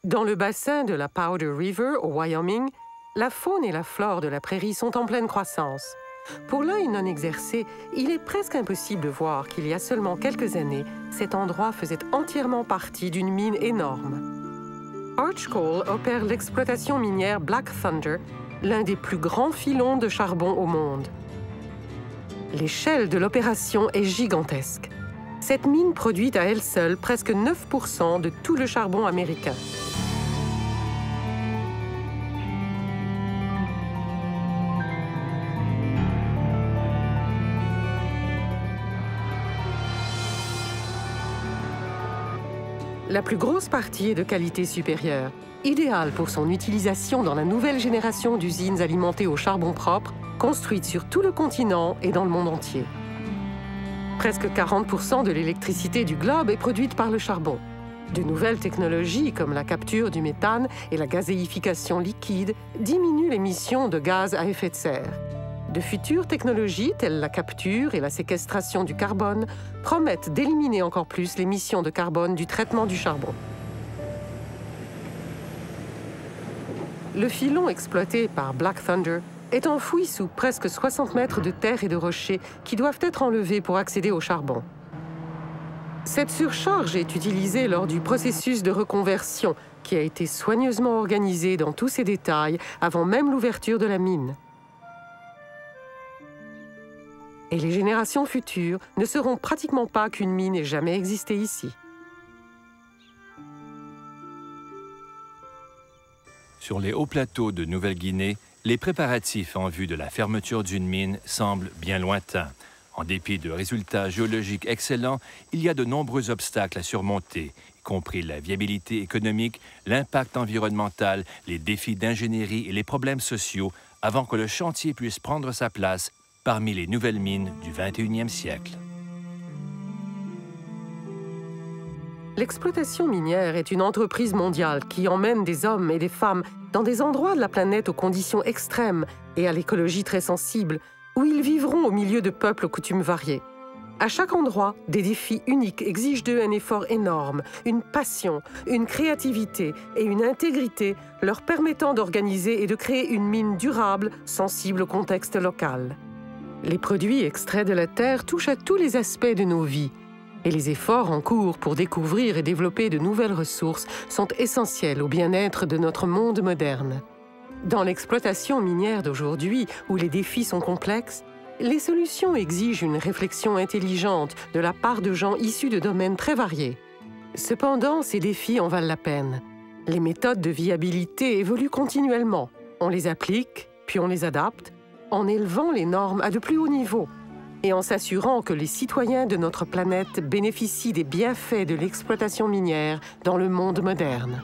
Dans le bassin de la Powder River, au Wyoming, la faune et la flore de la prairie sont en pleine croissance. Pour l'œil non exercé, il est presque impossible de voir qu'il y a seulement quelques années, cet endroit faisait entièrement partie d'une mine énorme. Arch Coal opère l'exploitation minière Black Thunder, l'un des plus grands filons de charbon au monde. L'échelle de l'opération est gigantesque. Cette mine produit à elle seule presque 9% de tout le charbon américain. La plus grosse partie est de qualité supérieure, idéale pour son utilisation dans la nouvelle génération d'usines alimentées au charbon propre, construites sur tout le continent et dans le monde entier. Presque 40% de l'électricité du globe est produite par le charbon. De nouvelles technologies comme la capture du méthane et la gazéification liquide diminuent l'émission de gaz à effet de serre. De futures technologies, telles la capture et la séquestration du carbone, promettent d'éliminer encore plus l'émission de carbone du traitement du charbon. Le filon exploité par Black Thunder est enfoui sous presque 60 mètres de terre et de rochers qui doivent être enlevés pour accéder au charbon. Cette surcharge est utilisée lors du processus de reconversion qui a été soigneusement organisé dans tous ses détails avant même l'ouverture de la mine. Et les générations futures ne sauront pratiquement pas qu'une mine n'ait jamais existé ici. Sur les hauts plateaux de Nouvelle-Guinée, les préparatifs en vue de la fermeture d'une mine semblent bien lointains. En dépit de résultats géologiques excellents, il y a de nombreux obstacles à surmonter, y compris la viabilité économique, l'impact environnemental, les défis d'ingénierie et les problèmes sociaux, avant que le chantier puisse prendre sa place parmi les nouvelles mines du 21e siècle. L'exploitation minière est une entreprise mondiale qui emmène des hommes et des femmes dans des endroits de la planète aux conditions extrêmes et à l'écologie très sensible, où ils vivront au milieu de peuples aux coutumes variées. À chaque endroit, des défis uniques exigent d'eux un effort énorme, une passion, une créativité et une intégrité leur permettant d'organiser et de créer une mine durable, sensible au contexte local. Les produits extraits de la terre touchent à tous les aspects de nos vies, et les efforts en cours pour découvrir et développer de nouvelles ressources sont essentiels au bien-être de notre monde moderne. Dans l'exploitation minière d'aujourd'hui, où les défis sont complexes, les solutions exigent une réflexion intelligente de la part de gens issus de domaines très variés. Cependant, ces défis en valent la peine. Les méthodes de viabilité évoluent continuellement. On les applique, puis on les adapte, en élevant les normes à de plus haut niveau et en s'assurant que les citoyens de notre planète bénéficient des bienfaits de l'exploitation minière dans le monde moderne.